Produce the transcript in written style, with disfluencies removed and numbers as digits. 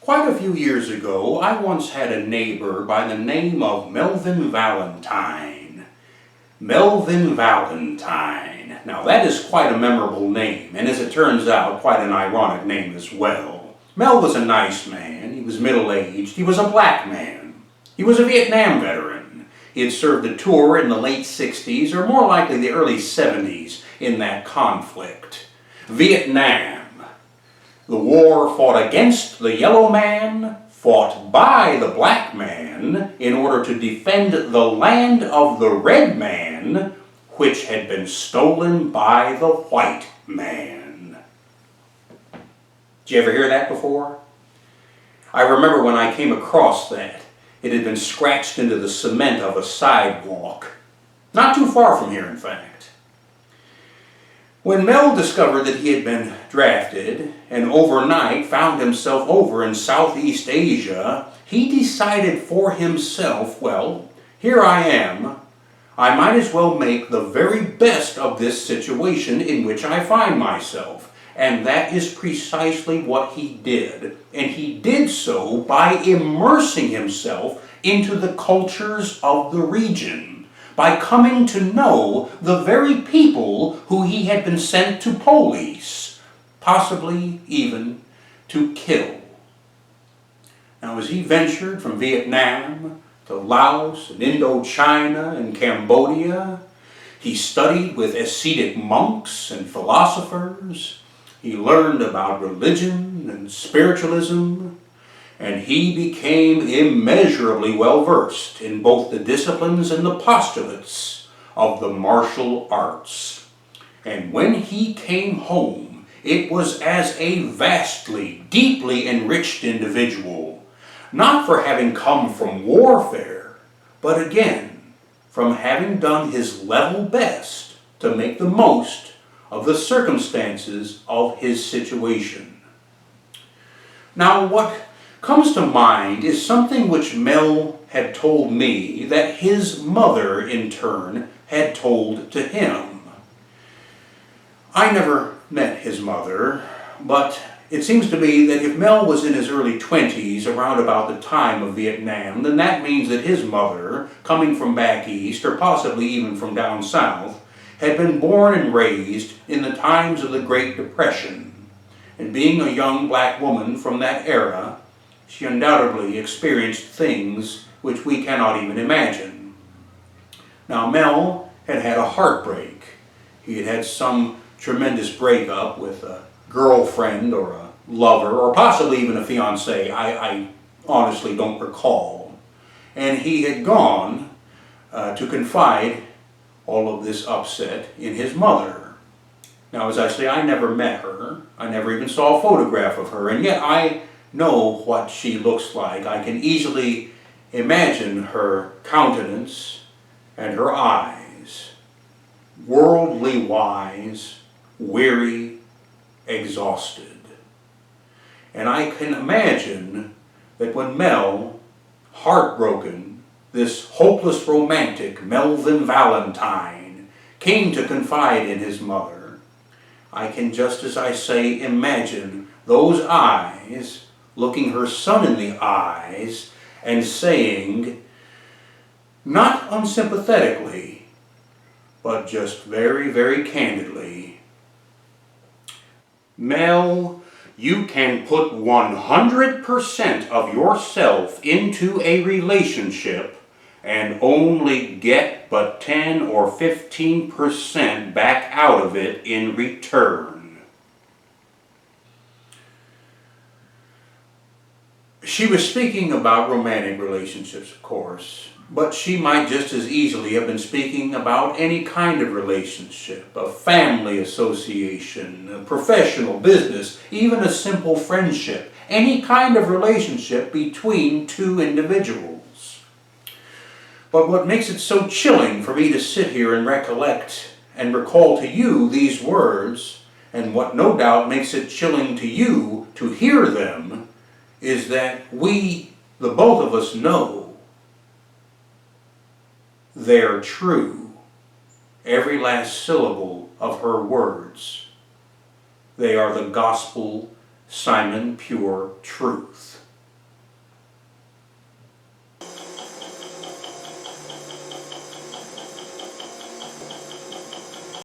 Quite a few years ago, I once had a neighbor by the name of Melvin Valentine. Melvin Valentine. Now that is quite a memorable name, and as it turns out, quite an ironic name as well. Mel was a nice man, he was middle-aged, he was a black man. He was a Vietnam veteran. He had served a tour in the late 60s, or more likely the early 70s, in that conflict. Vietnam. The war fought against the yellow man, fought by the black man, in order to defend the land of the red man, which had been stolen by the white man. Did you ever hear that before? I remember when I came across that. It had been scratched into the cement of a sidewalk. Not too far from here, in fact. When Mel discovered that he had been drafted and overnight found himself over in Southeast Asia, he decided for himself, well, here I am. I might as well make the very best of this situation in which I find myself. And that is precisely what he did. And he did so by immersing himself into the cultures of the region, by coming to know the very people who he had been sent to police, possibly even to kill. Now, as he ventured from Vietnam to Laos and Indochina and Cambodia, he studied with ascetic monks and philosophers. He learned about religion and spiritualism, and he became immeasurably well-versed in both the disciplines and the postulates of the martial arts. And when he came home, it was as a vastly, deeply enriched individual, not for having come from warfare, but again, from having done his level best to make the most of the circumstances of his situation. Now, what comes to mind is something which Mel had told me that his mother, in turn, had told to him. I never met his mother, but it seems to me that if Mel was in his early 20s, around about the time of Vietnam, then that means that his mother, coming from back east, or possibly even from down south, had been born and raised in the times of the Great Depression. And being a young black woman from that era, she undoubtedly experienced things which we cannot even imagine. Now, Mel had had a heartbreak. He had had some tremendous breakup with a girlfriend or a lover, or possibly even a fiancé. I honestly don't recall. And he had gone to confide all of this upset in his mother. Now, as I say, I never met her. I never even saw a photograph of her, and yet I know what she looks like. I can easily imagine her countenance and her eyes. Worldly wise, weary, exhausted. And I can imagine that when Mel, heartbroken, this hopeless romantic Melvin Valentine, came to confide in his mother, I can, just as I say, imagine those eyes looking her son in the eyes and saying, not unsympathetically, but just very, very candidly, Mel, you can put 100% of yourself into a relationship and only get but 10 or 15% back out of it in return. She was speaking about romantic relationships, of course, but she might just as easily have been speaking about any kind of relationship, a family association, a professional business, even a simple friendship, any kind of relationship between two individuals. But what makes it so chilling for me to sit here and recollect and recall to you these words, and what no doubt makes it chilling to you to hear them, is that we, the both of us, know they're true. Every last syllable of her words. They are the gospel, Simon, pure truth.